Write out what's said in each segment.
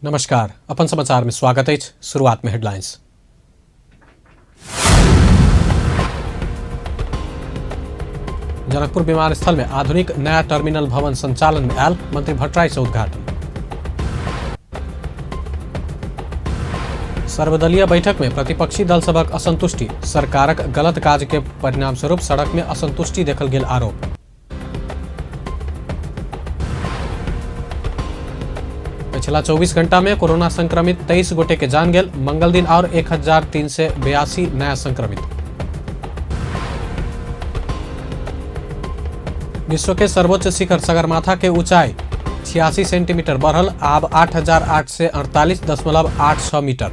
नमस्कार, अपन समाचार में स्वागत है। शुरुआत में हेडलाइंस। जनकपुर विमानस्थल में आधुनिक नया टर्मिनल भवन संचालन में आयल, मंत्री भट्टराई से उद्घाटन। सर्वदलीय बैठक में प्रतिपक्षी दल सबक असंतुष्टि, सरकारक गलत काज के परिणाम स्वरूप सड़क में असंतुष्टि देखल गेल आरोप। पिछला 24 घंटा में कोरोना संक्रमित 23 गोटे के जान गेल, मंगल दिन और 1382 नया संक्रमित। विश्व के सर्वोच्च शिखर सगरमाथा के ऊंचाई 86 सेंटीमीटर बढ़ल, आब 8848.86 मीटर।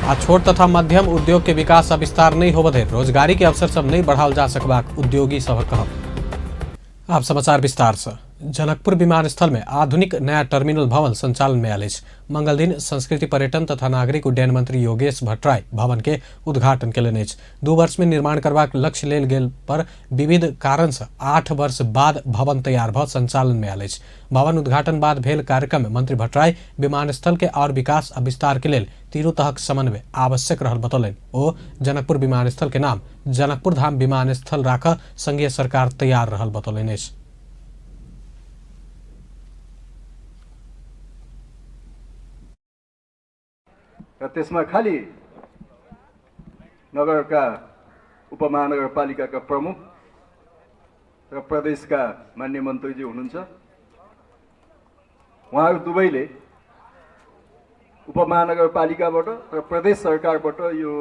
आ छोट तथा मध्यम उद्योग के विकास आ विस्तार नहीं होबे, रोजगारी के अवसर सब नहीं बढ़ाल जा सकबाक उद्योगी सभक कहब। आप समाचार विस्तार से। जनकपुर विमानस्थल में आधुनिक नया टर्मिनल भवन संचालन में आयल। मंगल दिन संस्कृति पर्यटन तथा नागरिक उड्डयन मंत्री योगेश भट्टराई भवन के उद्घाटन कयलनि। 2 वर्ष में निर्माण करबाक लक्ष्य लेल गेल पर विविध कारण से 8 वर्ष बाद भवन तैयार भ संचालन में आयल। भवन उद्घाटन बाद भेल कार्यक्रम में मंत्री भट्टराई विमानस्थल के और विकास आ विस्तार के लेल तीनू तहक समन्वय आवश्यक रहल बतौलनि। ओ जनकपुर विमानस्थल के नाम जनकपुर धाम विमानस्थल राख संघीय सरकार तैयार रहल बतौलनि। र त्यसमा खाली नगरका उपमहानगरपालिकाका प्रमुख र प्रदेशका मान्य मन्त्रीजी हुनुहुन्छ। उहाँहरू दुवैले उपमहानगरपालिकाबाट र प्रदेश सरकारबाट यो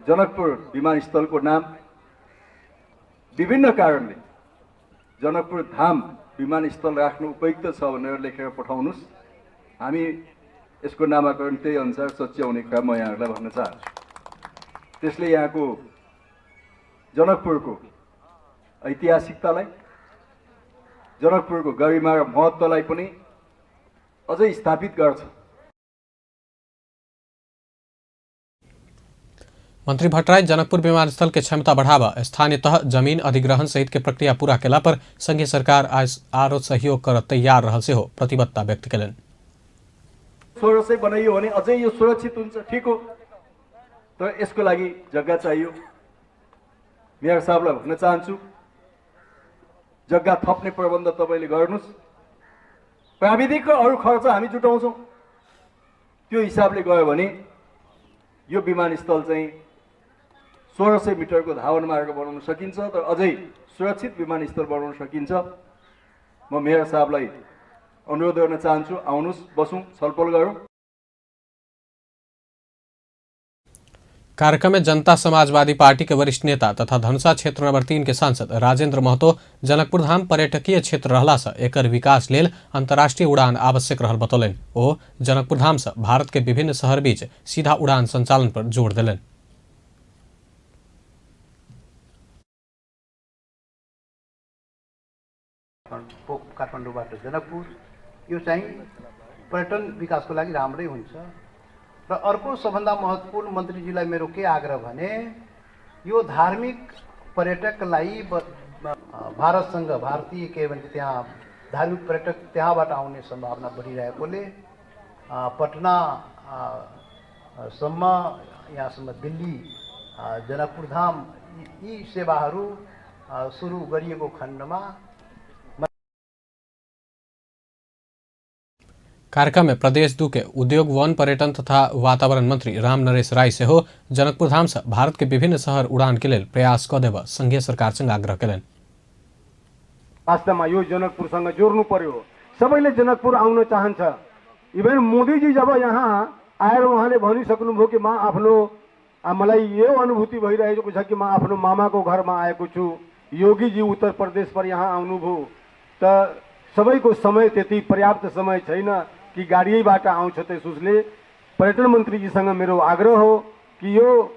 जनकपुर विमानस्थलको नाम विभिन्न कारणले जनकपुर धाम विमानस्थल राख्नु उपयुक्त छ भनेर लेखेर पठाउनुस्। हामी यसको नामाकरण त्यही अनुसार सच्याउने काम म यहाँहरूलाई भन्न चाहन्छु। त्यसले यहाँको जनकपुरको ऐतिहासिकतालाई, जनकपुरको गरिमा र महत्त्वलाई पनि अझै स्थापित गर्छ। मंत्री भट्टराई जनकपुर विमानस्थल के क्षमता बढ़ावा, स्थानीय तह जमीन अधिग्रहण सहित के प्रक्रिया पूरा केला पर संघीय सरकार आरो सहयोग कर तैयार रहल से हो प्रतिबद्धता व्यक्त कयलनि। 1600 बनाइयो भने अझै यो सुरक्षित हुन्छ, ठीक हो, तर यसको लागि जग्गा चाहियो। मेयर साहबलाई भन्न चाहन्छु, जग्गा थप्ने प्रबन्ध तपाईँले गर्नुस्। प्राविधिक र अरू खर्च हामी जुटाउँछौँ। त्यो हिसाबले गयो भने यो विमानस्थल चाहिँ 1600 मिटरको धावन मार्ग बनाउन सकिन्छ, तर अझै सुरक्षित विमानस्थल बनाउन सकिन्छ। म मेयर साहबलाई अनुरोध गर्न चाहन्छु, आउनुस्, बसौँ, छलफल गरौँ। कार्यक्रम में जनता समाजवादी पार्टी के वरिष्ठ नेता तथा धनुषा क्षेत्र नंबर 3 के सांसद राजेंद्र महतो जनकपुर धाम पर्यटकीय क्षेत्र रहला से एकर विकास लेल अंतर्राष्ट्रीय उड़ान आवश्यक रहल बतौलनि। ओ जनकपुर धाम से भारत के विभिन्न शहर बीच सीधा उड़ान संचालन पर जोर देलनि। काठमाडौँबाट जनकपुर यो चाहिँ पर्यटन विकासको लागि राम्रै हुन्छ। र अर्को सबभन्दा महत्त्वपूर्ण मन्त्रीजीलाई मेरो के आग्रह भने, यो धार्मिक पर्यटकलाई भारतसँग भारतीय के भन्छ त्यहाँ धार्मिक पर्यटक त्यहाँबाट आउने सम्भावना बढिरहेकोले पटना सम्म यहाँसम्म दिल्ली जनकपुर धाम यी सेवाहरू सुरु गरिएको खण्डमा कार्यक्रम में प्रदेश 2 के उद्योग वन पर्यटन तथा वातावरण मंत्री राम नरेश राय से हो जनकपुर धाम से भारत के विभिन्न शहर उड़ान के लिए प्रयास क देव संघीय सरकार संग आग्रह कयलनि। वास्तवमा यो जनकपुरसँग जोड्नु पर्यो। सबैले जनकपुर आउन चाहन्छ। इभन मोदीजी जब यहाँ आएर उहाँले भनिसक्नुभयो कि म आफ्नो मलाई यो अनुभूति भइरहेको छ कि म आफ्नो मामाको घरमा आएको छु। योगीजी उत्तर प्रदेश पर यहाँ आउनुभयो, त सबैको समय त्यति पर्याप्त समय छैन कि गाडीबाट आउँछ। त्यसले पर्यटन मन्त्रीजीसँग मेरो आग्रह हो कि यो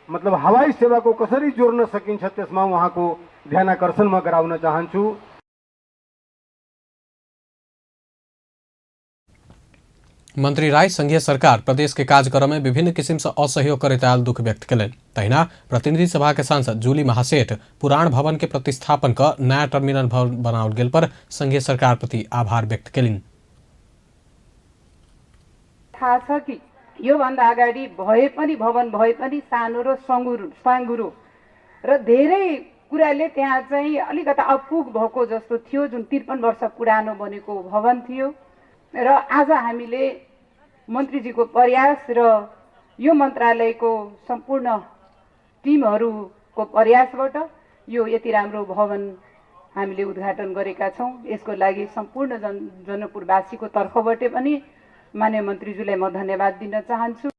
मतलब हवाई सेवाको कसरी जोड्न सकिन्छ त्यसमा उहाँको ध्यानाकर्षण म गराउन चाहन्छु। मंत्री राय संघीय सरकार प्रदेश के कार्यक्रम में विभिन्न किसिम से असहयोग करे आयल दुख व्यक्त करें। तहिना प्रतिनिधि सभा के सांसद जूली महासेठ पुराण भवन के प्रतिस्थापन का नया टर्मिनल भवन बनाओल गेल पर संघीय सरकार प्रति आभार व्यक्त कलिन्। थाहा छ कि योभन्दा अगाडि भए पनि भवन भए पनि सानो र साँगुरो र धेरै कुराले त्यहाँ चाहिँ अलिकता अपुग भएको जस्तो थियो, जुन 53 वर्ष पुरानो बनेको भवन थियो। र आज हामीले मन्त्रीजीको प्रयास र यो मन्त्रालयको सम्पूर्ण टिमहरूको प्रयासबाट यो यति राम्रो भवन हामीले उद्घाटन गरेका छौँ। यसको लागि सम्पूर्ण जनकपुरवासीको तर्फबाट पनि माननीय मन्त्रीज्यूलाई म धन्यवाद दिन चाहन्छु।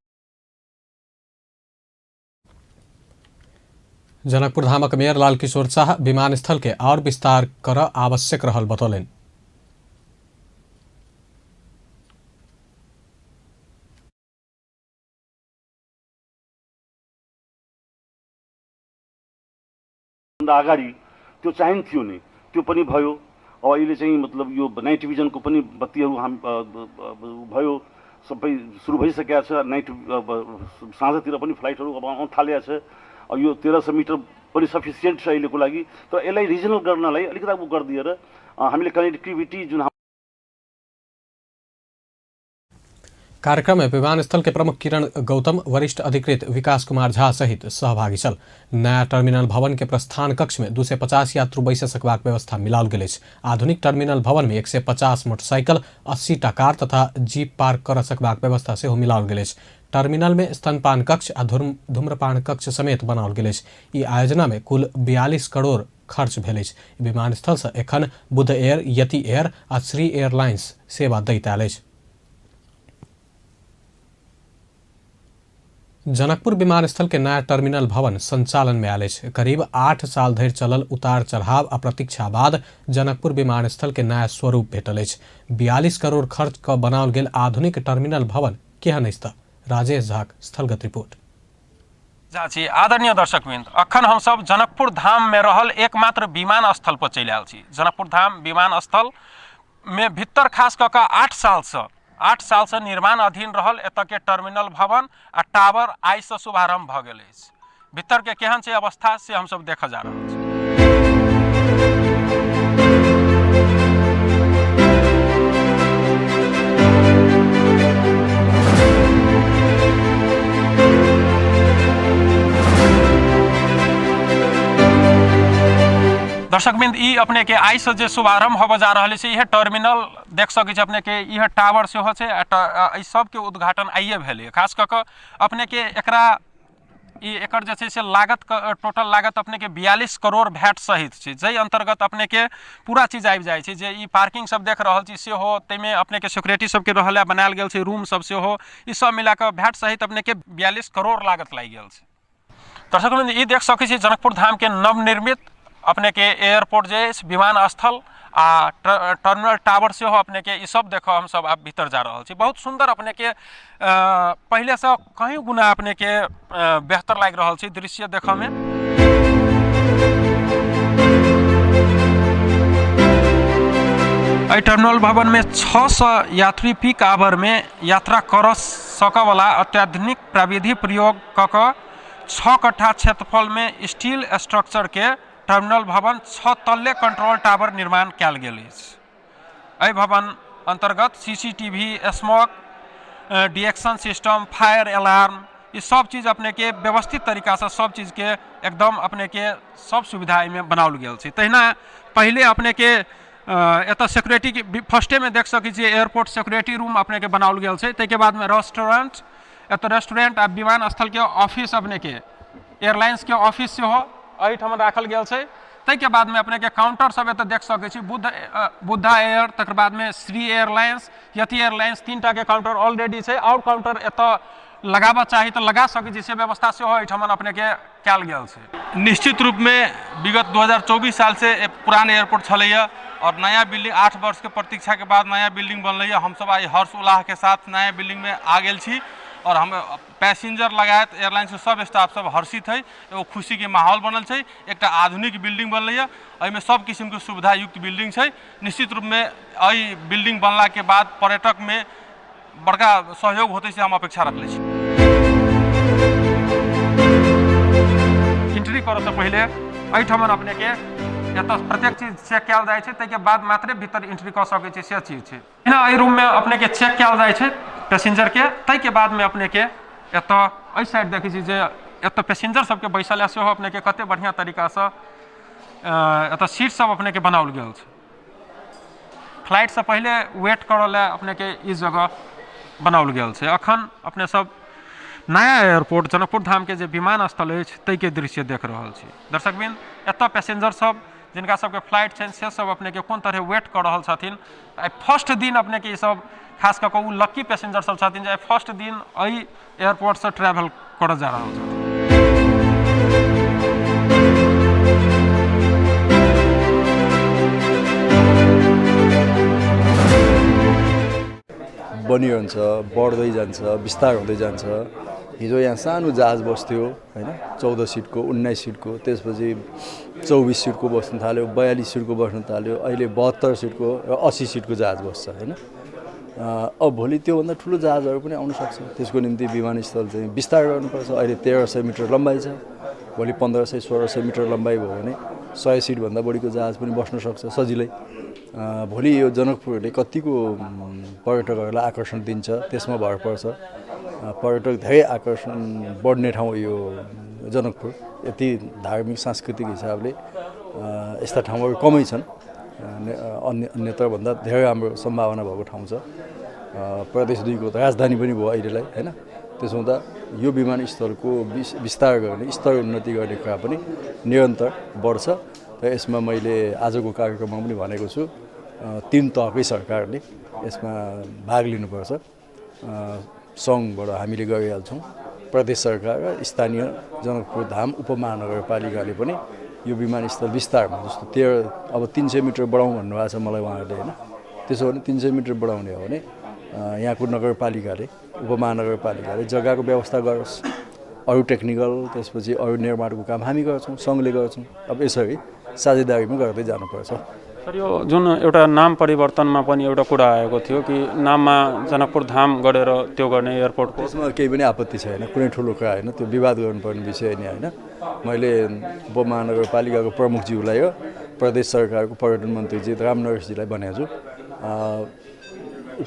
जनकपुर धामक मेयर लाल किशोर शाह विमानस्थल के और विस्तार कर आवश्यक रहल बतौलन। अगाडि त्यो चाहिन्थ्यो नि, त्यो पनि भयो। अब अहिले चाहिँ मतलब यो नाइट भिजनको पनि बत्तीहरू भयो, सबै सुरु भइसकेको छ। नाइट साँझतिर पनि फ्लाइटहरू अब आउन थालेको छ। यो 1300 मिटर पनि सफिसियन्ट छ अहिलेको लागि। तर यसलाई रिजनल गर्नलाई अलिकति उ गरिदिएर हामीले कनेक्टिभिटी जुन कार्यक्रम में विमानस्थल के प्रमुख किरण गौतम, वरिष्ठ अधिकृत विकास कुमार झा सहित सहभागी छल। नया टर्मिनल भवन के प्रस्थान कक्ष में 250 यात्रु बैस सकबाक व्यवस्था मिलाल गेल। आधुनिक टर्मिनल भवन में 150 मोटरसाइकिल, 80 टा कार तथा जीप पार्क कर सकबाक व्यवस्था से मिलाल गेल। टर्मिनल में स्तनपान कक्ष आ धूम्रपान कक्ष समेत बनाओल गेल। ई आयोजना में कुल 42 करोड़ खर्च भेल। विमानस्थल से एखन बुध एयर, यति एयर आ श्री एयरलाइंस सेवा दैत आयल। जनकपुर विमानस्थल के नया टर्मिनल भवन संचालन में आयल। करीब 8 साल धरि चलल उतार चढ़ाव आ प्रतीक्षा बाद जनकपुर विमानस्थल के नया स्वरूप भेटल। 42 करोड़ खर्च क बनाओल गेल आधुनिक टर्मिनल भवन केहन अछि? राजेश झा स्थलगत रिपोर्ट। जी आदरणीय दर्शकवृन्द, अखन हम सब जनकपुर धाम में रहल एकमात्र विमान स्थल पर चलि आयल छी। जनकपुर धाम विमान स्थल में भीतर खास कऽ 8 साल से निर्माण अधीन रहल एतऽ के टर्मिनल भवन आ टावर आइ से शुभारंभ भ गेल अछि। भीतर के केहन छै अवस्था से हम सब देख जा रहल छी। दर्शकबिंद ई अपने के आई से जे शुभारंभ होबे जा रहा है, यह टर्मिनल देख सकै छै अपने के। यह टावर से हो छै, सब के उद्घाटन आइए भेल। खास कऽ के अपने के एकरा एकर जे छै से लागत टोटल लागत अपने के 42 करोड़ भैट सहित छै, जै अंतर्गत अपने के पूरा चीज आबि जाइ छै। जे ई पार्किंग सब देख रहल छी से हो, तैमे अपने के सिक्योरिटी सब के रहला बनायल गेल छै, रूम सब से हो, ई सब मिला के भैट सहित अपने के 42 करोड़ लागत लागि गेल छै। दर्शक ई देख सकै छी जनकपुर धाम के नवनिर्मित अपने के एयरपोर्ट जे विमान स्थल आ टर्मिनल टावर से हो अपने के ई सब देखो हम सब आप भीतर जा रहल छी। बहुत सुंदर अपने के पहले से कहीं गुना अपने के बेहतर लाग रहल छी दृश्य देखो में। एहि टर्मिनल भवन में 600 यात्री पीक आवर में यात्रा कर सक वाला अत्याधुनिक प्रविधि प्रयोग क 6 कट्ठा क्षेत्रफल में स्टील स्ट्रक्चर के टर्मिनल भवन 6 तल्ले कंट्रोल टावर निर्माण कयल गेल अछि। एहि भवन अंतर्गत CCTV, smoke detection system, fire alarm, ये सब चीज अपने के व्यवस्थित तरीका से सब चीज के एकदम अपने के सब सुविधा में बनाओल गेल छै। तहिना पहले अपने के एत सिक्योरिटी के फर्स्टे में देख सकै छी एयरपोर्ट सिक्योरिटी रूम अपने के बनाओल गेल छै। ताहि के बाद में रेस्टोरेंट, एत रेस्टोरेंट आ विमान स्थल के ऑफिस अपने के एयरलाइंस के ऑफिस से हो एहिठाम राखल गेल छै। ताहि के बाद में अपने के काउंटर सब एत देख सकै छी, बुद्धा एयर, तकर बाद में श्री एयरलाइंस, यति एयरलाइंस, 3टा के काउंटर ऑलरेडी छै। और काउंटर एत लगाबा चाही तो लगा सकै छी, से व्यवस्था से हो एहिठाम अपने के कयल गेल छै। निश्चित रूप में विगत 2024 साल से पुरान एयरपोर्ट छलैया और नया बिल्डिंग 8 वर्ष के प्रतीक्षा के बाद नया बिल्डिंग बनलै। हम सब आई हर्ष उल्लाह के साथ नया बिल्डिंग में आ गेल छी और हम पैसेंजर लगायत एयरलाइंस के सब स्टाफ सब हर्षित है। एगो खुशी के माहौल बनल छै, एक आधुनिक बिल्डिंग बनलै। एहिमे सब किस्म के सुविधा युक्त बिल्डिंग छै। निश्चित रूप में एहि बिल्डिंग बनला के बाद पर्यटक में बड़का सहयोग होते से हम अपेक्षा रखले छी। एंट्री करे से पहले एहिठमन अपने के एतऽ प्रत्येक चीज चेक कयल जाइ छै, ताहिके बाद मात्रे भीतर एंट्री कऽ सकै छै, से चीज छै। एहि रूम में अपने के चेक कयल जाइ छै पैसेंजर के, ताहिके बाद में अपने के एतऽ एहि साइड देखै छी जे एतऽ पैसेंजर सबके बैसल है, सेहो अपने के कते बढ़िया तरीका से एतऽ सीट सब अपने के बनाओल गेल छै। फ्लाइट से पहले वेट करल अपने के इस जगह बनाओल गेल छै। अखन अपने सब नया एयरपोर्ट जनकपुर धाम के जे विमानस्थल अछि ताहि के दृश्य देख रहल छी। दर्शकबिन, एतऽ पैसेंजर सब जिनका सबके फ्लाइट छनि से सब अपने के कोन तरह वेट कर रहल छथिन। आइ फर्स्ट दिन अपने के ई सब खास कऽ कऽ लक्की पैसेंजर सब छथिन जे फर्स्ट दिन एहि एयरपोर्ट से ट्रैवल कर जा रहल छथिन। बनिरहन्छ, बढ्दै जान्छ, विस्तार हुँदै जान्छ। हिजो यहाँ सानो जहाज बस्थ्यो हैन, 14 सिटको, 19 सिटको, त्यसपछि 24 सिटको बस्न थाल्यो, 42 सिटको बस्न थाल्यो, अहिले 72 सिटको र 80 सिटको जहाज बस्छ हैन। अब भोलि त्योभन्दा ठुलो जहाजहरू पनि आउन सक्छ। त्यसको निम्ति विमानस्थल चाहिँ विस्तार गर्नुपर्छ। अहिले 1300 मिटर लम्बाइ छ, भोलि 1500-1600 मिटर लम्बाइ भयो भने 100 सिटभन्दा बढीको जहाज पनि बस्न सक्छ सजिलै। भोलि यो जनकपुरले कतिको पर्यटकहरूलाई आकर्षण दिन्छ त्यसमा भर पर्छ। पर्यटक धेरै आकर्षण बढ्ने ठाउँ यो जनकपुर। यति धार्मिक सांस्कृतिक हिसाबले यस्ता ठाउँहरू कमै छन्, अन्यत्रभन्दा धेरै राम्रो सम्भावना भएको ठाउँ छ। प्रदेश 2 को राजधानी पनि भयो अहिलेलाई हैन। त्यसो हुँदा यो विमानस्थलको विस्तार गर्ने, स्तर उन्नति गर्ने कुरा पनि निरन्तर बढ्छ। र यसमा मैले आजको कार्यक्रममा पनि भनेको छु, 3 तहकै सरकारले यसमा भाग लिनुपर्छ। सङ्घबाट हामीले गरिहाल्छौँ, प्रदेश सरकार र स्थानीय जनकपुर धाम उपमहानगरपालिकाले पनि यो विमानस्थल विस्तारमा जस्तो 300 मिटर बढाउँ भन्नुभएको छ मलाई उहाँहरूले हैन। त्यसो भने 300 मिटर बढाउने हो भने यहाँको नगरपालिकाले, उपमहानगरपालिकाले जग्गाको व्यवस्था गरोस्। अरू टेक्निकल, त्यसपछि अरू निर्माणको काम हामी गर्छौँ, सङ्घले गर्छौँ। अब यसरी साझेदारीमा गर्दै जानुपर्छ। सर, यो जुन एउटा नाम परिवर्तनमा पनि एउटा कुरा आएको थियो कि नाममा जनकपुर धाम गरेर त्यो गर्ने एयरपोर्टको, त्यसमा केही पनि आपत्ति छैन, कुनै ठुलो कुरा होइन, त्यो विवाद गर्नुपर्ने विषय नै होइन। मैले उपमहानगरपालिकाको प्रमुखज्यूलाई र प्रदेश सरकारको पर्यटन मन्त्रीजी राम नरेशजीलाई भनेको छु,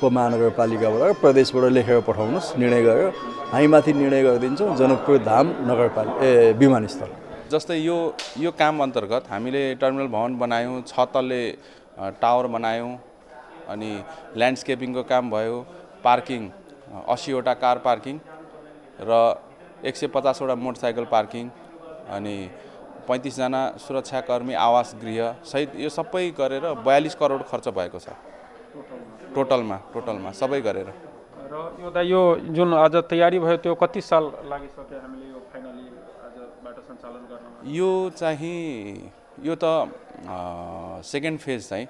उपमहानगरपालिकाबाट र प्रदेशबाट लेखेर पठाउनुहोस्, निर्णय गरेर हामी माथि निर्णय गरिदिन्छौँ जनकपुर धाम विमानस्थल। जस्तै यो काम अन्तर्गत हामीले टर्मिनल भवन बनायौँ, 6 तल्ले टावर बनायौँ, अनि ल्यान्डस्केपिङको काम भयो, पार्किङ 80 वटा कार पार्किङ र 150 वटा मोटरसाइकल पार्किङ, अनि 35 जना सुरक्षाकर्मी आवास गृह सहित यो सबै गरेर 42 करोड खर्च भएको छ टोटलमा सबै गरेर। र यो जुन आज तयारी भयो त्यो कति साल लागिसक्यो हामीले यो फाइनली आजबाट सञ्चालन गर्न? यो चाहिँ यो त सेकेन्ड फेज चाहिँ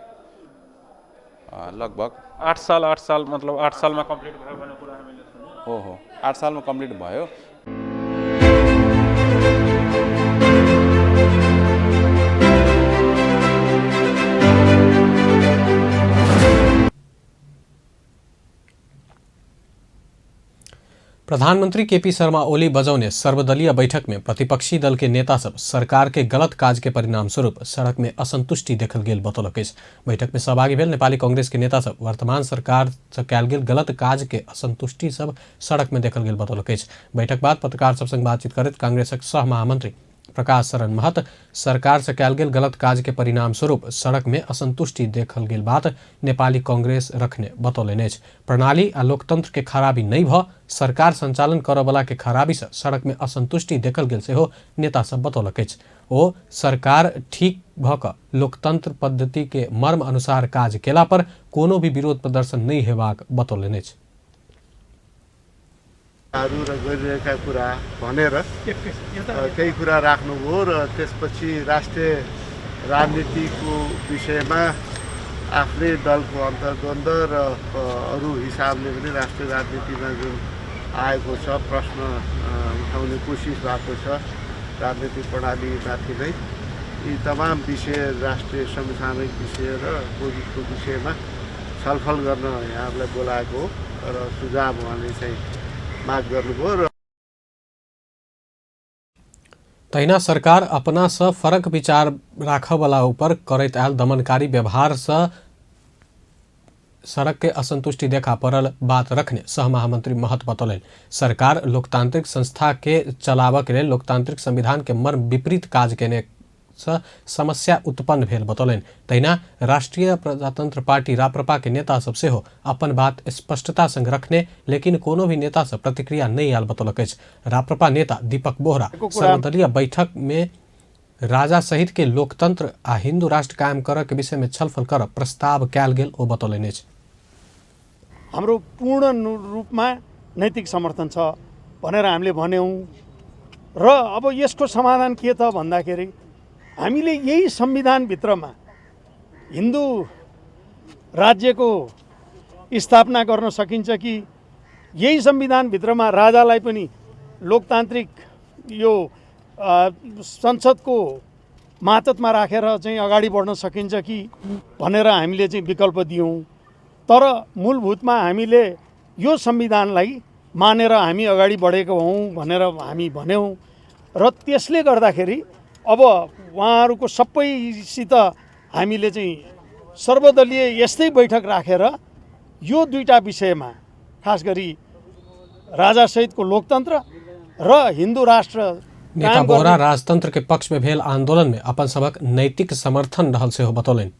लगभग 8 साल मतलब 8 सालमा कम्प्लिट भयो भन्ने कुरा हामीले सुन्यौँ। हो 8 सालमा कम्प्लिट भयो। प्रधानमंत्री केपी शर्मा ओली बजौने सर्वदलीय बैठक में प्रतिपक्षी दल के नेता सब सरकार के गलत काज के परिणाम स्वरूप सड़क में असंतुष्टि देखल गेल बतौलक। बैठक में सहभागी भेल नेपाली कांग्रेस के नेता सब वर्तमान सरकार से कयल गेल गलत काज के असंतुष्टि सब सड़क में देखल गेल बतौलक। बैठक बाद पत्रकार सब संग बातचीत करत कांग्रेसक सह महामंत्री प्रकाश शरण महत सरकार से कयल गेल गलत काज के परिणाम स्वरूप सड़क में असंतुष्टि देखल गेल बात नेपाली कांग्रेस रखने बतौलनि। प्रणाली आ लोकतंत्र के खराबी नहीं भ सरकार संचालन करय वाला के खराबी से सड़क में असंतुष्टि देखल गेल सेहो नेता सब बतौलक। ओ सरकार ठीक भ क लोकतंत्र पद्धति के मर्म अनुसार काज केला पर कोनो भी विरोध प्रदर्शन नहीं हेबाक बतौलनि। र गरिरहेका कुरा भनेर केही कुरा राख्नुभयो र त्यसपछि राष्ट्रिय राजनीतिको विषयमा आफ्नै दलको अन्तर्द्वन्द्व र अरू हिसाबले पनि राष्ट्रिय राजनीतिमा जुन आएको छ प्रश्न उठाउने कोसिस भएको छ राजनीतिक प्रणालीमाथि नै यी तमाम विषय राष्ट्रिय समसामयिक विषय र कोभिडको विषयमा छलफल गर्न यहाँहरूलाई बोलाएको हो। र सुझाव उहाँले चाहिँ माग गर्नुभयो र तहिना सरकार अपना सँ फरक विचार राखवला ऊपर करैत आयल दमनकारी व्यवहार सँ सड़क के असंतुष्टि देखा पड़ल बात रखने सह महामंत्री महत बतौलन। सरकार लोकतांत्रिक संस्था के चलावक लेल लोकतांत्रिक संविधान के मर्म विपरीत काज केने सँ समस्या उत्पन्न भेल बतौलन। तहिना राष्ट्रीय प्रजातंत्र पार्टी राप्रपा के नेता सब सेहो अपन बात स्पष्टता संग रखने लेकिन कोनो भी नेता से प्रतिक्रिया नहीं आयल बतौलक अछि। राप्रपा नेता दीपक बोहरा सर्वदलीय बैठक में राजा सहित के लोकतंत्र आ हिंदू राष्ट्र कायम करऽ के विषय में छलफल कर प्रस्ताव कयल गेल ओ बतौलनि अछि। हाम्रो पूर्ण रूपमा नैतिक समर्थन छ भनेर हामीले भन्यौं र अब यसको समाधान के त भन्दाखेरि हामीले यही संविधान भित्रमा हिन्दू राज्यको स्थापना गर्न सकिन्छ कि यही संविधान भित्रमा राजालाई पनि लोकतान्त्रिक यो संसदको मातहतमा राखेर चाहिँ अगाडि बढ्न सकिन्छ कि भनेर हामीले चाहिँ विकल्प दियौं। तर मूलभूतमा हामीले यो संविधानलाई मानेर हामी अगाडि बढेको हौं भनेर हामी भन्यौं र त्यसले गर्दाखेरि अब उहाँहरूको सबैसित हामीले चाहिँ सर्वदलीय यस्तै बैठक राखेर यो दुईटा विषयमा खास गरी राजा सहितको लोकतन्त्र र हिन्दू राष्ट्र नेता बोहरा राजतंत्र के पक्ष में भेल आंदोलन में अपन सबक नैतिक समर्थन रहल सेहो बतौलनि।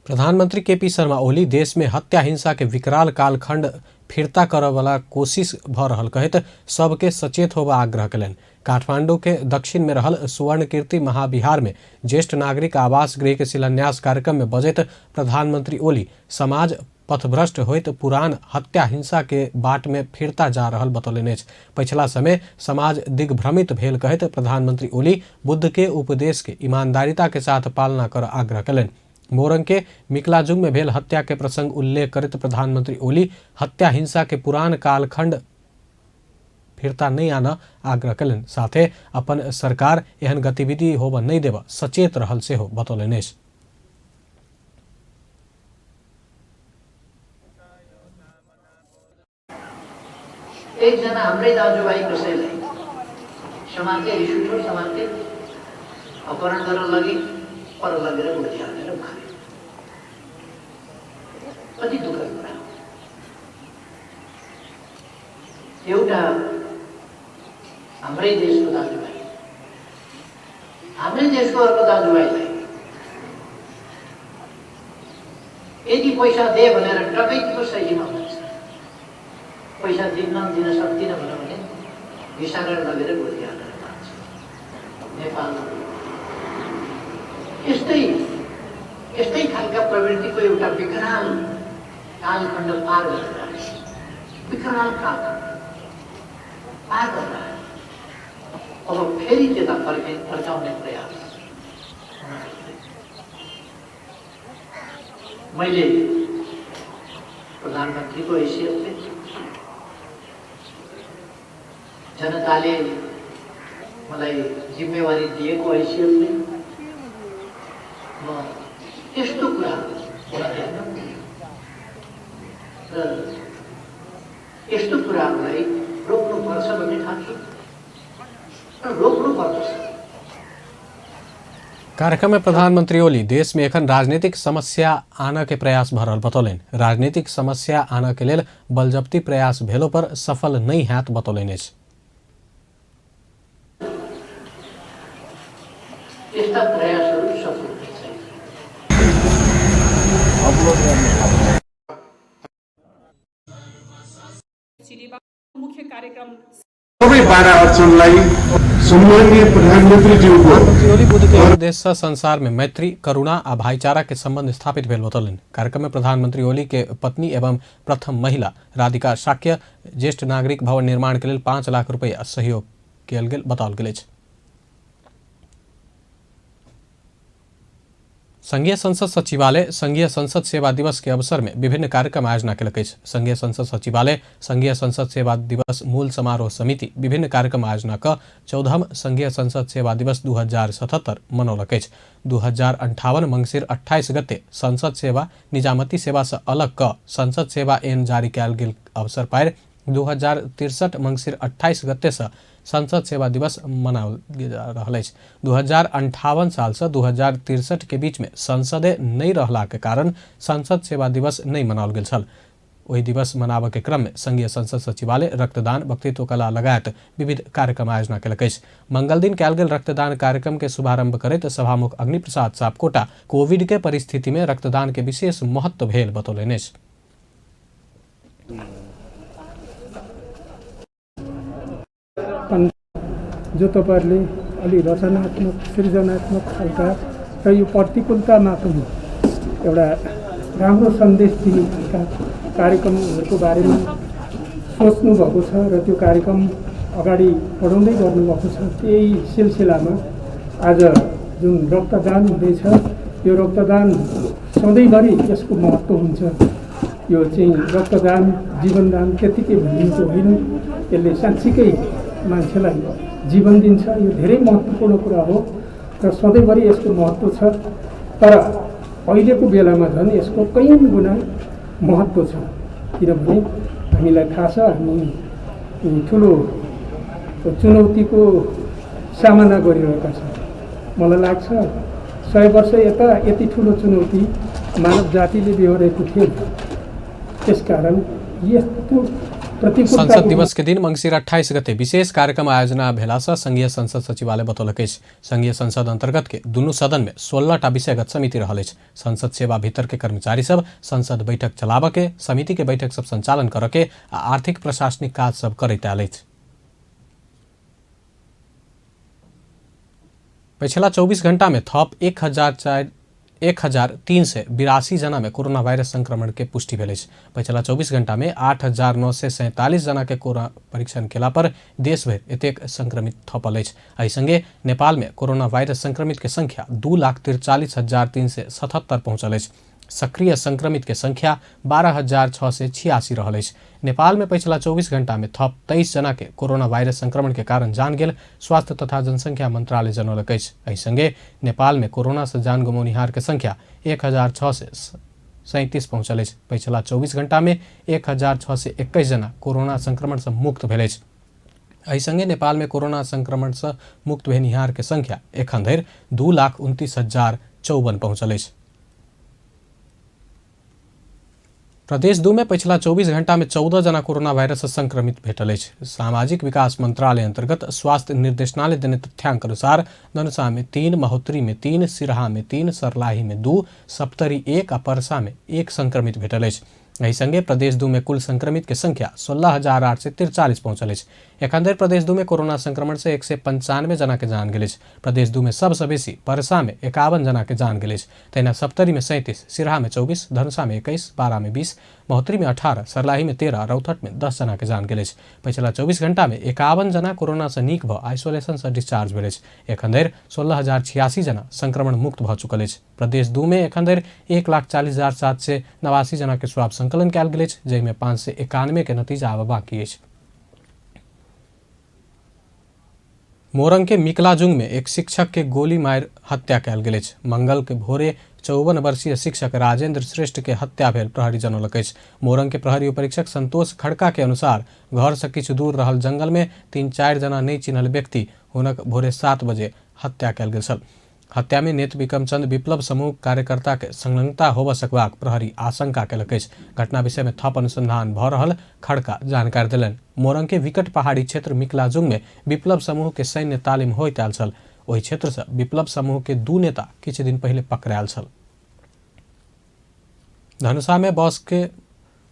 प्रधानमंत्री केपी शर्मा ओली देश में हत्या हिंसा के विकराल कालखंड फिरता करऽ वाला कोशिश भ रहल कहैत सबके सचेत होबा आग्रह कयलनि। काठमांडू के दक्षिण में रहल सुवर्ण कीर्ति महाविहार में ज्येष्ठ नागरिक आवास गृह के शिलान्यास कार्यक्रम में बजैत प्रधानमंत्री ओली समाज पथभ्रष्ट होइत पुरान हत्या हिंसा के बाट में फिरता जा रहल बतौलनि अछि। पछिला समय समाज दिग्भ्रमित भेल कहैत प्रधानमंत्री ओली बुद्ध के उपदेश के ईमानदारिता के साथ पालना कर आग्रह कयलनि। मोरंग के मिकलाजुंग में भेल हत्या के प्रसंग उल्लेख करते प्रधानमंत्री ओली हत्या हिंसा के पुरान कालखंड फिरता नहीं आना आग्रह कयलनि। साथे अपन सरकार एहन गतिविधि होबऽ नहीं देबऽ सचेत रहल सेहो बतौलनि अछि। एकजना हाम्रै दाजुभाइ कसैलाई समाजले रिस उठ्यो, समाजले अपहरण गरेर लगे पर लगेर गोली हालेर मारे। कति दुःखको कुरा हो। एउटा हाम्रै देशको दाजुभाइ हाम्रै देशको अर्को दाजुभाइलाई यदि पैसा दे भनेर डकैतीको शैलीमा भन्छ, पैसा दिन सक्दिनँ भने घिसारेर लगेर गोली हालेर मार्छ। नेपालमा यस्तै खालका प्रवृत्तिको एउटा विकराल कालखण्ड पार गरेर विकराल कालखण्ड पार गरेर अब फेरि त्यता फर्काउने प्रयास। मैले प्रधानमन्त्रीको हैसियतले जनताले मलाई जिम्मेवारी दिएको हैसियतले म यस्तो कुरा र यस्तो कुराहरूलाई रोक्नुपर्छ भन्ने ठान्छु र रोक्नुपर्छ। कार्यक्रम में प्रधानमंत्री ओली देश में एखन राजनीतिक समस्या आना के प्रयास भ रहल बतौलनि। राजनीतिक समस्या आना के लेल बलजप्ती प्रयास भेलो पर सफल नहीं हैत बतौलनि अछि। यस्ता प्रयासहरू सफल मुख्य कार्यक्रम सबै बाधा अडचनलाई सम्माननीय प्रधानमन्त्रीज्यूको ओली बुद्ध के उपदेश से संसार में मैत्री, करुणा आ भाईचारा के संबंध स्थापित भेल बतौलनि। कार्यक्रम में प्रधानमंत्री ओली के पत्नी एवं प्रथम महिला राधिका शाक्य ज्येष्ठ नागरिक भवन निर्माण के लेल 5 लाख रुपया सहयोग कयल गेल बताओल गेल अछि। संघीय संसद सचिवालय संघीय संसद सेवा दिवस के अवसर में विभिन्न कार्यक्रम आयोजना केलक अछि। संघीय संसद सचिवालय संघीय संसद सेवा दिवस मूल समारोह समिति विभिन्न कार्यक्रम आयोजना क 14हम संघीय संसद सेवा दिवस 2077 मनौलक अछि। 2058 मंगसिर 28 गते संसद सेवा निजामती सेवा से अलग क संसद सेवा एन जारी कयल गेल अवसर पर 2063 मंगसिर 28 गते से संसद सेवा दिवस मनाओल जा रहल अछि। 2058 साल से 2063 के बीच में संसदे नहीं रहला के कारण संसद सेवा दिवस नहीं मनाओल गेल छल। वही दिवस मनाबे के क्रम में संघीय संसद सचिवालय रक्तदान वक्तृत्व कला लगायत विविध कार्यक्रम आयोजना केलक अछि। मंगल दिन कयल गेल रक्तदान कार्यक्रम के शुभारंभ करैत सभामुख अग्निप्रसाद सापकोटा कोविड के परिस्थिति में रक्तदान के विशेष महत्व भेल बतौलनि अछि। जो तपाईँहरूले अलि रचनात्मक सृजनात्मक खालका र यो प्रतिकूलतामा पनि एउटा राम्रो सन्देश दिने खालका कार्यक्रमहरूको बारेमा सोच्नुभएको छ र त्यो कार्यक्रम अगाडि बढाउँदै गर्नुभएको छ। त्यही सिलसिलामा आज जुन रक्तदान हुँदैछ यो रक्तदान सधैँभरि यसको महत्त्व हुन्छ। यो चाहिँ रक्तदान जीवनदान त्यतिकै भनिन्छ होइन, यसले साँच्चीकै मान्छेलाई जीवन दिन्छ। यो धेरै महत्त्वपूर्ण कुरा हो र सधैँभरि यसको महत्त्व छ। तर अहिलेको बेलामा झन् यसको कैयौँ गुणा महत्त्व छ, किनभने हामीलाई थाहा छ हामी ठुलो चुनौतीको सामना गरिरहेका छौँ। मलाई लाग्छ 100 वर्ष यता यति ठुलो चुनौती मानव जातिले बेहोरेको थिएन। त्यसकारण यस्तो संसद दिवस के दिन मंगसिर 28 गते विशेष कार्यक्रम आयोजना भेला से संघीय संसद सचिवालय बतौलक अछि। संघीय संसद अंतर्गत के दुनू सदन में 16टा विषयगत समिति रहल अछि। संसद सेवा भीतर के कर्मचारी सब संसद बैठक चलाबऽ के, समिति के बैठक सब संचालन करऽ के आ आर्थिक प्रशासनिक काज सब करैत आयल अछि। पिछला 24 घंटा में थप 1382 जना में कोरोना वायरस संक्रमण के पुष्टि भेल अछि। पिछला 24 घंटा में 8947 जना के कोरोना परीक्षण केला पर देश भर एतेक संक्रमित थपल अछि। एहि संगे नेपाल में कोरोना वायरस संक्रमित के संख्या 2,43,377 पहुंचल अछि। सक्रिय संक्रमित के संख्या 12,686 रहल अछि। नेपाल में पिछला 24 घंटा में थप 23 जना के कोरोना वायरस संक्रमण के कारण जान गेल स्वास्थ्य तथा जनसंख्या मंत्रालय जनौलक अछि। एहि संगे नेपाल में कोरोना से जान गमौनिहार के संख्या 1,637 पहुंचल अछि। पिछला 24 घंटा में 1,621 जना कोरोना संक्रमण से मुक्त भेल अछि। एहि संगे नेपाल में कोरोना संक्रमण से मुक्त भेनिहार के संख्या एखन धरि 2,29,054 पहुंचल अछि। प्रदेश 2 में पिछला 24 घंटा में 14 जना कोरोना वायरस से संक्रमित भेटल अछि। सामाजिक विकास मंत्रालय अंतर्गत स्वास्थ्य निर्देशनालय देने तथ्यांक अनुसार धनुषा में 3, महोत्तरी में 3, सिरहा में 3, सर्लाही में 2, सप्तरी 1 आ परसा में 1 संक्रमित भेटल अछि। एहि संगे प्रदेश 2 में कुल संक्रमित के संख्या 16,843 पहुंचल अछि। एखन धरि प्रदेश 2 में कोरोना संक्रमण से 195 जना के जान गेल अछि। प्रदेश 2 में सबसे बेसी परसा में 51 जना के जान गेल अछि। तहिना सप्तरी में 37, सिरहा में 24, धनुषा में 21, बारा में 20, महोत्तरी में 18, सर्लाही में 13, रौतहट में 10 जना के जान गेल अछि। पिछला 24 घंटा में 51 जना कोरोना से नीक भ आइसोलेशन से डिस्चार्ज भेल अछि। एखन धरि 16,086 जना संक्रमण मुक्त भ चुकल अछि। प्रदेश 2 में एखन धरि 1,40,789 जना के स्वाब संकलन कयल गेल अछि, जाहिमे 591 के नतीजा आबऽ बाकी अछि। मोरंग के मिकलाजुंग में एक शिक्षक के गोली मार हत्या कयल गेल अछि। मंगल के भोरे 54 वर्षीय शिक्षक राजेंद्र श्रेष्ठ के हत्या भेल प्रहरी जनौलक अछि। मोरंग के प्रहरी उपरीक्षक संतोष खड़का के अनुसार घर से किछु दूर रहल जंगल में 3-4 जना नहीं चिन्हल व्यक्ति हुनक भोरे 7 बजे हत्या कयल गेल छल। हत्या में नेत विक्रमचंद विप्लव समूह कार्यकर्ता के संलग्नता होबऽ सकबाक प्रहरी आशंका केलक अछि। घटना विषय में थप अनुसंधान भऽ रहल खड़का जानकारी देलनि। मोरंग के विकट पहाड़ी क्षेत्र मिकलाजुंग में विप्लव समूह के सैन्य तालीम होइत आयल छल। ओहि क्षेत्र से विप्लव समूह के 2 नेता किछु दिन पहले पकड़ायल छल। धनुषा में बस के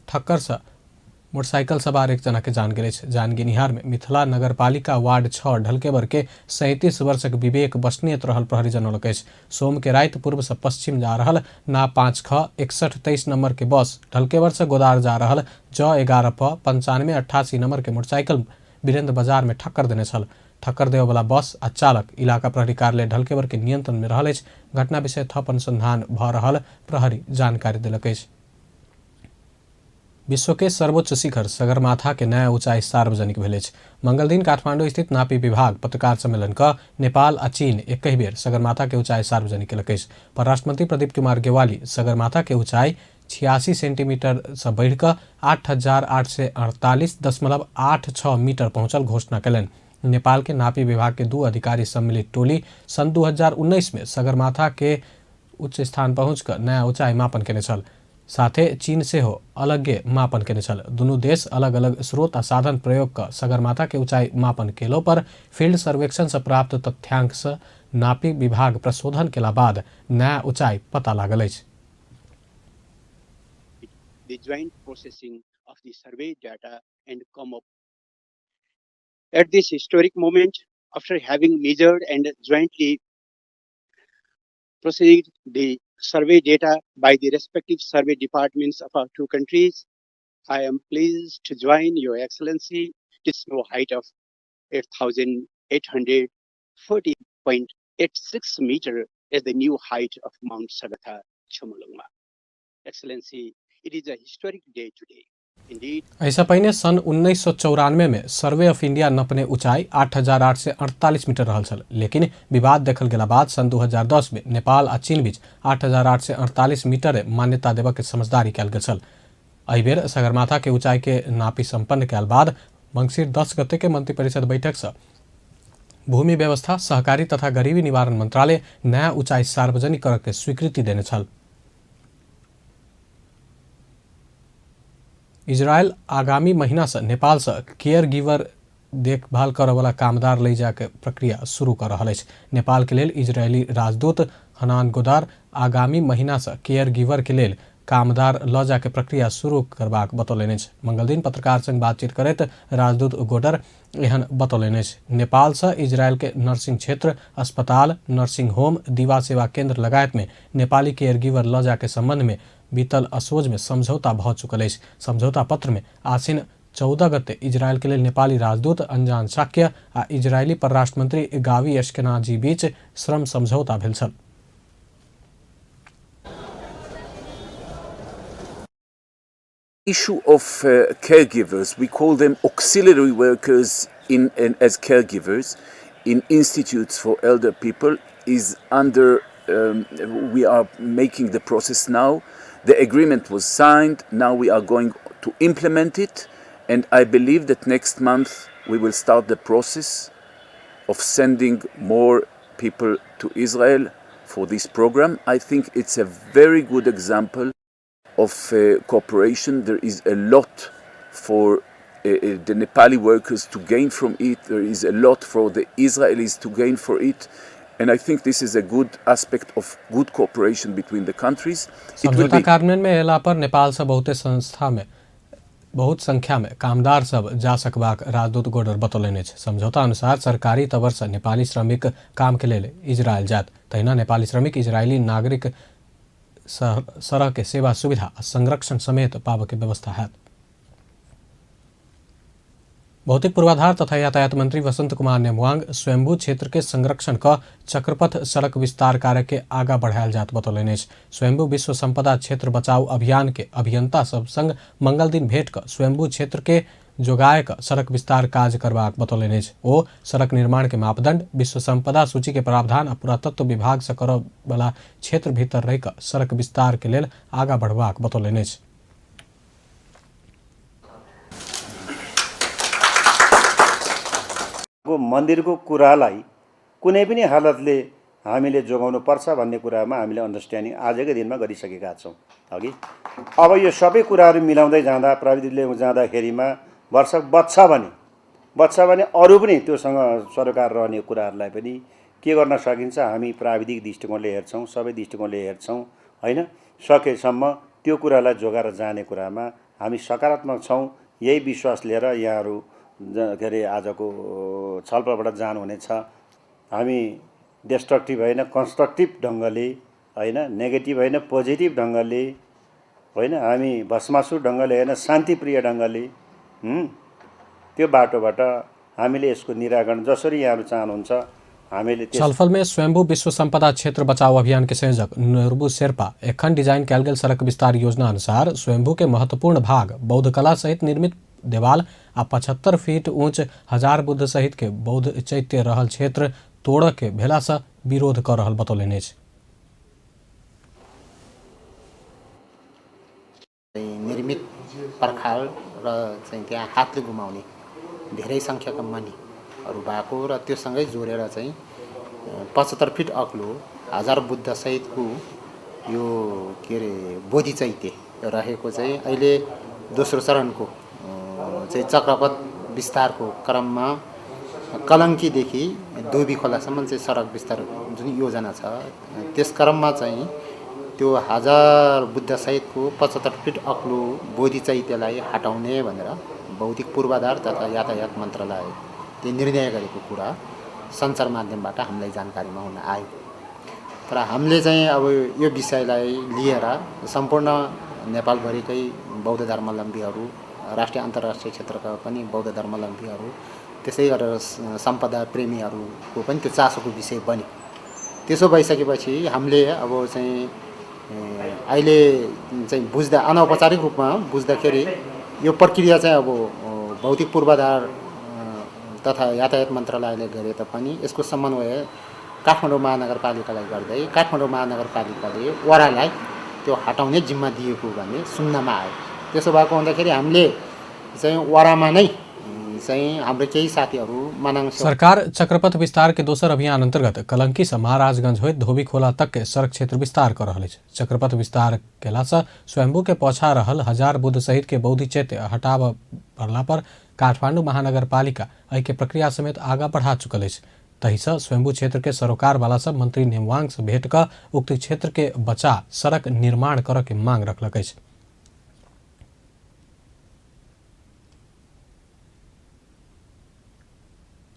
ठक्कर से मोटरसाइकिल सवार 1 जना के जान गेल अछि। जानगिनिहार में मिथिला नगरपालिका वार्ड 6 ढलकेबर के 37 वर्षक विवेक बसनीयत रहल प्रहरी जनौलक अछि। सोम के राति पूर्व से पश्चिम जा रहल ना 5X6123 नंबर के बस ढलकेबर से गोदार जा रहल J11P 9588 नंबर के मोटरसाइकिल वीरेंद्र बाजार में ठक्कर देने छल। ठक्कर देवला बस आ चालक इलाका प्रहरी कार्यालय ढलकेवर के नियंत्रण में रहल अछि। घटना विषय थप अनुसंधान भ रहल प्रहरी जानकारी देलक अछि। विश्व के सर्वोच्च शिखर सगरमाथा के नया ऊंचाई सार्वजनिक भेल अछि। मंगल दिन काठमांडू स्थित नापी विभाग पत्रकार सम्मेलन क नेपाल आ चीन एक बेर सगरमाथा के ऊंचाई सार्वजनिक केलक अछि। परराष्ट्र मंत्री प्रदीप कुमार गेवाली सगरमाथा के ऊंचाई 86 सेंटीमीटर से बढ़ कऽ 8,848.86 मीटर पहुंचल घोषणा कयलनि। नेपाल के नापी विभाग के 2 अधिकारी सम्मिलित टोली सन 2019 में सगरमाथा के उच्च स्थान पहुंच कर नया ऊंचाई मापन केने छल। साथे चीन से हो अलगे मापन केने छल। दुनू देश अलग अलग स्रोत आ साधन प्रयोग कर सगरमाथा के ऊंचाई मापन केलो पर फील्ड सर्वेक्षण से प्राप्त तथ्यांक से नापी विभाग प्रशोधन केला बाद नया ऊंचाई पता लागल अछि। The joint processing of the survey data and come up. At this historic moment, after having measured and jointly processed the survey data by the respective survey departments of our two countries, I am pleased to join Your Excellency to snow height of 8,840.86 meter as the new height of Mount Sagatha, Chomolungma. Excellency, it is a historic day today. Indeed, ऐसा पहले सन 1994 में survey of India नपने ऊंचाई 8,848 metre रहल छल, लेकिन विवाद देखल गेला बाद सन 2010 में नेपाल आ चीन बीच 8,848 मीटर मान्यता देबऽ के समझदारी कयल गेल छल। एहि बेर सगरमाथा के ऊंचाई के नापी संपन्न कयल बाद मंगसिर 10 गते के मंत्रिपरिषद बैठक से भूमि व्यवस्था, सहकारी तथा गरीबी निवारण मंत्रालय नया ऊंचाई सार्वजनिक करऽ के स्वीकृति देने छल। इजरायल आगामी महीना से नेपाल से केयर गिवर देखभाल करऽ वाला कामदार ले जाके प्रक्रिया शुरू कर रहल अछि। नेपाल के लेल इजरायली राजदूत हनान गोदार आगामी महीना से केयर गिवर के लेल कामदार ल जाके प्रक्रिया शुरू करबाक बतौलनि अछि। मंगल दिन पत्रकार संग बातचीत करैत राजदूत गोडर एहन बतौलनि अछि। नेपाल से इजरायल के नर्सिंग क्षेत्र, अस्पताल, नर्सिंग होम, दीवा सेवा केंद्र लगायत में नेपाली केयर गिवर ल जाके संबंध में बीतल असोज में समझौता भ चुकल अछि। समझौता पत्र में आसिन 14 गते इजरायल के लिए नेपाली राजदूत अंजान शाक्य आ इजरायली परराष्ट्र मंत्री गावी एश्केनाजी बीच श्रम समझौता भेल छल। Issue of caregivers, we call them auxiliary workers as caregivers in institutes for elder people, is under, we are making the process now. The agreement was signed, now we are going to implement it, and I believe that next month we will start the process of sending more people to Israel for this program. I think it's a very good example of cooperation. There is a lot for the Nepali workers to gain from it. There is a lot for the Israelis to gain for it. And I think this is a good aspect of good cooperation between the countries. समझौता कार्यान्वयन में अयला पर नेपाल से बहुत संख्या में कामदार सब जा सकबाक राजदूत गोडर बतौलनि अछि। समझौता अनुसार सरकारी तवर से नेपाली श्रमिक काम के लेल इजरायल जात, तहिना नेपाली श्रमिक इजरायली नागरिक सरह के सेवा सुविधा संरक्षण समेत पावे के व्यवस्था है। भौतिक पूर्वाधार तथा यातायात मंत्री वसंत कुमार नेमुआंग स्वयंभू क्षेत्र के संरक्षण का चक्रपथ सड़क विस्तार कार्य के आगा बढ़ायल जात बतौलनि अछि। स्वयंभू विश्व संपदा क्षेत्र बचाव अभियान के अभियंता सब संग मंगल दिन भेंट कर स्वयंभू क्षेत्र के जोगाय का सड़क विस्तार काज करबाक बतौलनि अछि। ओ सड़क निर्माण के मापदंड, विश्व संपदा सूची के प्रावधान आ पुरातत्व विभाग से करऽ वाला क्षेत्र भीतर रह कर सड़क विस्तार के लेल आगा बढ़बाक बतौलनि अछि। मन्दिरको कुरालाई कुनै पनि हालतले हामीले जोगाउनु पर्छ भन्ने कुरामा हामीले अन्डरस्ट्यान्डिङ आजकै दिनमा गरिसकेका छौँ। अघि अब यो सबै कुराहरू मिलाउँदै जाँदा प्रविधिले जाँदाखेरिमा वर्ष बच्छ भने अरू पनि त्योसँग सरकार रहने कुराहरूलाई पनि के गर्न सकिन्छ हामी प्राविधिक दृष्टिकोणले हेर्छौँ, सबै दृष्टिकोणले हेर्छौँ हैन। सकेसम्म त्यो कुरालाई जोगाएर जाने कुरामा हामी सकारात्मक छौँ। यही विश्वास लिएर यहाँहरू के अरे आजको छलफलबाट जानुहुनेछ। हामी डिस्ट्रक्टिभ होइन, कन्स्ट्रक्टिभ ढङ्गले होइन, नेगेटिभ होइन, पोजिटिभ ढङ्गले होइन, हामी भस्मासुर ढङ्गले होइन, शान्तिप्रिय ढङ्गले त्यो बाटोबाट हामीले यसको निराकरण जसरी यहाँहरू चाहनुहुन्छ हामीले छलफल में स्वयंभू विश्व संपदा क्षेत्र बचाओ अभियान के संयोजक नूरबू शेर्पा एखन डिजाइन कैल गेल सड़क विस्तार योजना अनुसार स्वयंभू के महत्वपूर्ण भाग बौद्ध कला सहित निर्मित देवाल आ 75 फीट ऊंच 1000 बुद्ध सहित के बौद्ध चैत्य रहल क्षेत्र तोड़ के भेला से विरोध कर रहल बतौलनि अछि। निर्मित पर्खाल र चाहिँ त्यहाँ हातले घुमाउने धेरै सङ्ख्याका मणिहरू भएको र त्योसँगै जोडेर चाहिँ 75 फिट अग्लो 1000 बुद्ध सहितको यो के अरे बोधि चैत्य रहेको चाहिँ अहिले दोस्रो चरणको चाहिँ चक्रपथ विस्तारको क्रममा कलङ्कीदेखि धोबी खोलासम्म चाहिँ सडक विस्तार जुन योजना छ त्यस क्रममा चाहिँ त्यो 1000 बुद्ध सहितको 75 फिट अग्लो बोधि चैत्यलाई हटाउने भनेर भौतिक पूर्वाधार तथा यातायात मन्त्रालयले निर्णय गरेको कुरा सञ्चार माध्यमबाट हामीलाई जानकारीमा हुन आयो। तर हामीले चाहिँ अब यो विषयलाई लिएर सम्पूर्ण नेपालभरिकै बौद्ध धर्मावलम्बीहरू राष्ट्रिय अन्तर्राष्ट्रिय क्षेत्रका पनि बौद्ध धर्मावलम्बीहरू त्यसै गरेर सम्पदा प्रेमीहरूको पनि त्यो चासोको विषय बन्यो। त्यसो भइसकेपछि हामीले अब चाहिँ अहिले चाहिँ बुझ्दा अनौपचारिक रूपमा बुझ्दाखेरि यो प्रक्रिया चाहिँ अब भौतिक पूर्वाधार तथा यातायात मन्त्रालयले गरे तापनि यसको समन्वय काठमाडौँ महानगरपालिकालाई गर्दै काठमाडौँ महानगरपालिकाले वडालाई त्यो हटाउने जिम्मा दिएको भन्ने सुन्नमा आयो। त्यसो भएको हुँदाखेरि हामीले चाहिँ वडामा नै चाहिँ हाम्रो केही साथीहरू मनाङ सरकार चक्रपथ विस्तार के दोसर अभियान अंतर्गत कलंकी से महाराजगंज होइत धोबी खोला तक के सड़क क्षेत्र विस्तार कर रहा है। चक्रपथ विस्तार केला से स्वयंभू के पछा रहल 1000 बुद्ध सहित के बौद्ध चैत्य हटाव पड़ला पर काठमांडू महानगरपालिका एहि के प्रक्रिया समेत आगा बढ़ा चुकल है। तही से स्वयंभू क्षेत्र के सरोकार वाला सब मंत्री नेमवांग से भेंट कर उक्त क्षेत्र के बचा सड़क निर्माण कर के मांग रखलक है।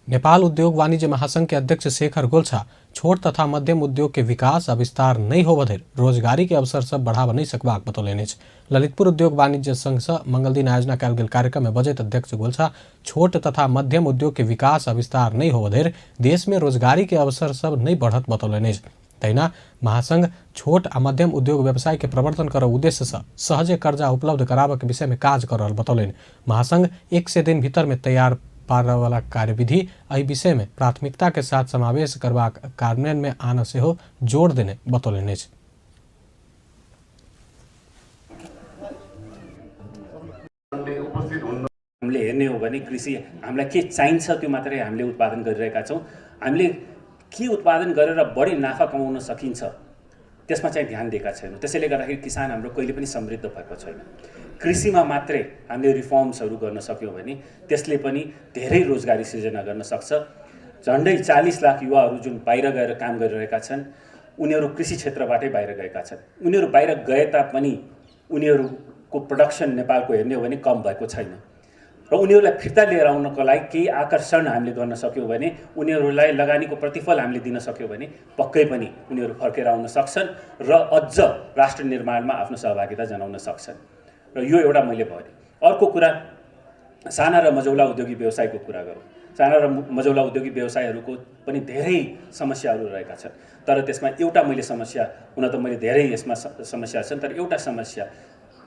नेपाल उद्योग वाणिज्य महासंघ के अध्यक्ष शेखर गोल्छा छोट तथा मध्यम उद्योग के विकास आ विस्तार नहीं होबधरि रोजगारी के अवसर सब बढ़ावा नहीं सकबाक बतौलनि। ललितपुर उद्योग वाणिज्य संघ से मंगल दिन आयोजना कयल गेल कार्यक्रम में बजैत अध्यक्ष गोल्छा छोट तथा मध्यम उद्योग के विकास आ विस्तार नहीं होबधरि देश में रोजगारी के अवसर सब नहीं बढ़त बतौलनि। तहिना महासंघ छोट आ मध्यम उद्योग व्यवसाय के प्रवर्तन कर उद्देश्य से सहजे कर्जा उपलब्ध कराबे के विषय में काज कर रहल बतौलनि। महासंघ 100 दिन भीतर में तैयार पार वाला कार्यविधि एहि विषय में प्राथमिकता के साथ समावेश करबाक कार्यान्वयन में आना से हो जोड़ देने बतौलनि। हामीले हेर्ने हो भने कृषि हामीलाई के चाहिन्छ त्यो मात्रै हामीले उत्पादन गरिरहेका छौँ। हामीले के उत्पादन गरेर बढी नाफा कमाउन सकिन्छ त्यसमा चाहिँ ध्यान दिएका छैनौँ। त्यसैले गर्दाखेरि किसान हाम्रो कहिले पनि समृद्ध भएको छैन। कृषिमा मात्रै हामीले रिफर्म्सहरू गर्न सक्यौँ भने त्यसले पनि धेरै रोजगारी सृजना गर्न सक्छ। झन्डै 40 लाख युवाहरू जुन बाहिर गएर काम गरिरहेका छन् उनीहरू कृषि क्षेत्रबाटै बाहिर गएका छन्। उनीहरू बाहिर गए तापनि उनीहरूको प्रोडक्सन नेपालको हेर्ने हो भने कम भएको छैन र उनीहरूलाई फिर्ता लिएर आउनको लागि केही आकर्षण हामीले गर्न सक्यौँ भने उनीहरूलाई लगानीको प्रतिफल हामीले दिन सक्यौँ भने पक्कै पनि उनीहरू फर्केर आउन सक्छन् र अझ राष्ट्र निर्माणमा आफ्नो सहभागिता जनाउन सक्छन्। र यो एउटा मैले भने। अर्को कुरा साना र मझौला उद्योगी व्यवसायको कुरा गरौँ। साना र मझौला उद्योगी व्यवसायहरूको पनि धेरै समस्याहरू रहेका छन्। तर त्यसमा एउटा मैले समस्या हुन त मैले धेरै यसमा समस्या छन् तर एउटा समस्या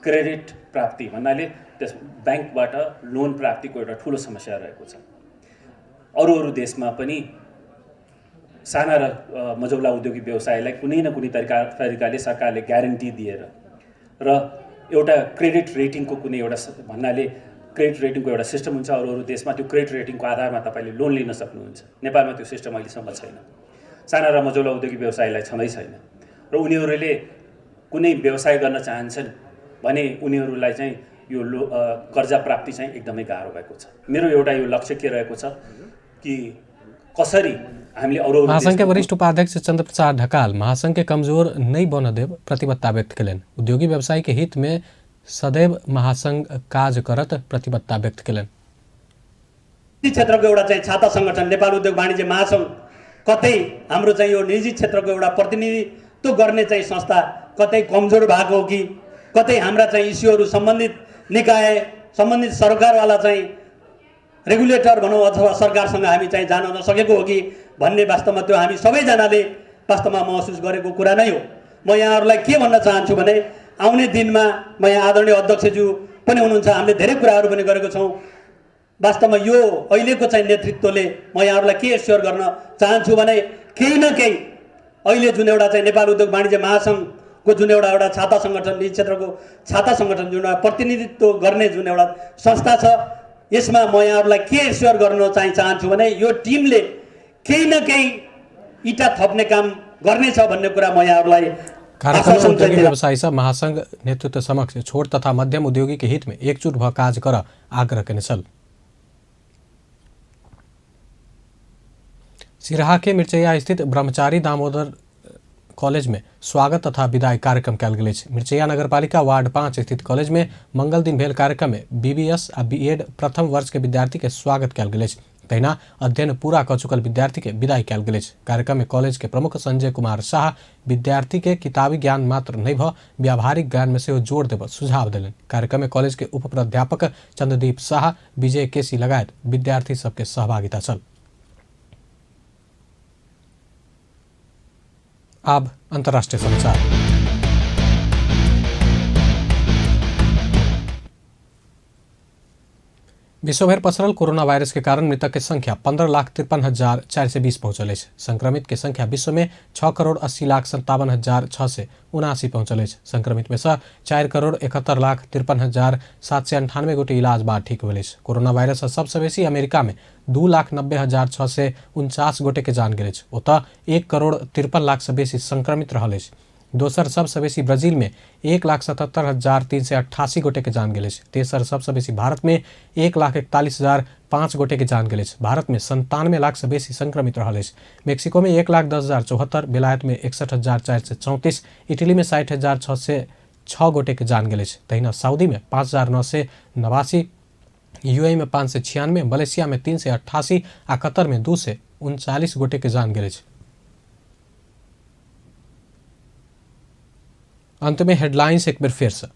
क्रेडिट प्राप्ति भन्नाले त्यस ब्याङ्कबाट लोन प्राप्तिको एउटा ठुलो समस्या रहेको छ। अरू देशमा पनि साना र मझौला उद्योगी व्यवसायलाई कुनै न कुनै तरिकाले सरकारले ग्यारेन्टी दिएर र एउटा क्रेडिट रेटिङको कुनै एउटा भन्नाले क्रेडिट रेटिङको एउटा सिस्टम हुन्छ। अरू देशमा त्यो क्रेडिट रेटिङको आधारमा तपाईँले लोन लिन सक्नुहुन्छ। नेपालमा त्यो सिस्टम अहिलेसम्म छैन। साना र मझौला उद्योगी व्यवसायलाई छँदै छैन र उनीहरूले कुनै व्यवसाय गर्न चाहन्छन् भने उनीहरूलाई चाहिँ यो कर्जा प्राप्ति चाहिँ एकदमै गाह्रो भएको छ। मेरो एउटा यो लक्ष्य के रहेको छ कि कसरी हामीले अरू महासंघ के वरिष्ठ उपाध्यक्ष चंद्र प्रसाद ढकाल महासंघ के कमजोर नहीं बन देव प्रतिबद्धता व्यक्त कयलनि। उद्योगी व्यवसाय के हित में सदैव महासंघ काज करत प्रतिबद्धता व्यक्त कयलनि। क्षेत्रको एउटा चाहिँ छाता संगठन नेपाल उद्योग वाणिज्य महासंघ कतै हाम्रो चाहिँ यो निजी क्षेत्रको एउटा प्रतिनिधित्व गर्ने चाहिँ संस्था कतै कमजोर भएको हो कि कतै हाम्रा चाहिँ इस्युहरू सम्बन्धित निकाय सम्बन्धित सरकारवाला चाहिँ रेगुलेटर भनौँ अथवा सरकारसँग हामी चाहिँ जान नसकेको हो कि भन्ने वास्तवमा त्यो हामी सबैजनाले वास्तवमा महसुस गरेको कुरा नै हो। म यहाँहरूलाई के भन्न चाहन्छु भने आउने दिनमा म यहाँ आदरणीय अध्यक्षज्यू पनि हुनुहुन्छ, हामीले धेरै कुराहरू पनि गरेको छौँ। वास्तवमा यो अहिलेको चाहिँ नेतृत्वले म यहाँहरूलाई के एस्योर गर्न चाहन्छु भने केही न केही अहिले जुन एउटा चाहिँ नेपाल उद्योग वाणिज्य महासङ्घको जुन एउटा छाता सङ्गठन, निजी क्षेत्रको छाता सङ्गठन जुन एउटा प्रतिनिधित्व गर्ने जुन एउटा संस्था छ, यसमा म यहाँहरूलाई के एस्योर गर्न चाहिँ चाहन्छु भने यो टिमले केही न केही इँटा थप्ने काम गर्नेछ भन्ने कुरा म यहाँहरूलाई कार्यक्रम में उद्योगी व्यवसायी सब महासंघ नेतृत्व समक्ष छोट तथा मध्यम उद्योगी के हित में एकजुट भ काज कर आग्रह कने छल। सिराहा के मिर्चैया स्थित ब्रह्मचारी दामोदर कॉलेज में स्वागत तथा विदाई कार्यक्रम कल गेल। मिर्चैया नगरपालिका वार्ड 5 स्थित कॉलेज में मंगल दिन भेल कार्यक्रम में BBS आ BEd प्रथम वर्ष के विद्यार्थी के स्वागत कल गेल। तहिना अध्ययन पूरा क चुकल विद्यार्थी के विदाई कल गेल। कार्यक्रम में कॉलेज के प्रमुख संजय कुमार शाह विद्यार्थी के किताबी ज्ञान मात्र नहीं भ व्यावहारिक ज्ञान में से जोड़ देव सुझाव दिलन। कार्यक्रम में कॉलेज के उप प्राध्यापक चंद्रदीप शाह, विजय केसी लगायत विद्यार्थी सबके सहभागिता छल। अब अंतर्राष्ट्रीय समाचार। विश्वभर पसरल कोरोना वायरस के कारण मृतक की संख्या 15,53,420 पहुंचल है। संक्रमित की संख्या विश्व में 6,80,57,679 पहुंचल है। संक्रमित में से 4,71,53,798 गोटे इलाज बाद ठीक हुए। कोरोना वायरस सबसे बेसी अमेरिका में 2,90,649 गोटे के जान गए। ओतः 1,53,00,000 से बेसी संक्रमित रहल। दोसर सबसे बेसी ब्राजील में 1,77,388 गोटे के जान गए। तेसर सबसे बेसी भारत में 1,41,005 गोटे के जान गए। भारत में 97 लाख से बेसी संक्रमित रहल। मेक्सिको में 1,10,074, बेलायत में 61,434, इटली में 60,606 गोटे के जान गए। तहिना सऊदी में 5,989, UAE में 596, मलेशिया में 388 आ कतर में 239 गोटे के जान गए। अंत में हेडलाइंस एक बार फिर से।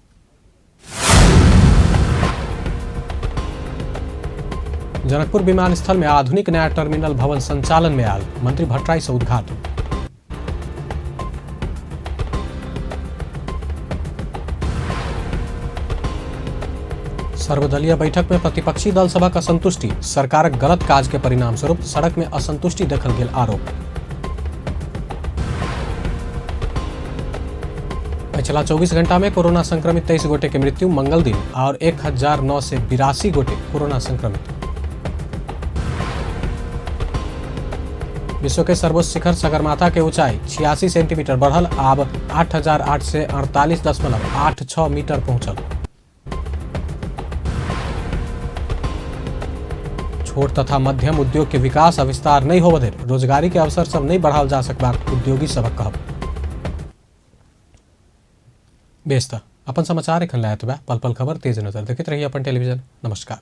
जनकपुर विमानस्थल में आधुनिक नया टर्मिनल भवन संचालन में आयल, मंत्री भट्टराई से उद्घाटन। सर्वदलीय बैठक में प्रतिपक्षी दल सभक असंतुष्टि, सरकारक गलत काज के परिणाम स्वरूप सड़क में असंतुष्टि देखल गेल आरोप। पिछला 24 घंटा में कोरोना संक्रमित 23 गोटे की मृत्यु, मंगल दिन और 1,982 गोटे कोरोना संक्रमित। विश्व के सर्वोच्च शिखर सगरमाथा के ऊंचाई 86 सेंटीमीटर बढ़ल, अब 8,848.86 मीटर पहुंचल। छोट तथा मध्यम उद्योग के विकास आ विस्तार नहीं होबे धरि रोजगारी के अवसर सब नहीं बढ़ाल जा सकबाक उद्योगी सबक कहब। बेस्ता अपन समाचार एखन लायत बा। पल पल खबर तेज नजर देखते रहिए अपन टेलीविजन। नमस्कार।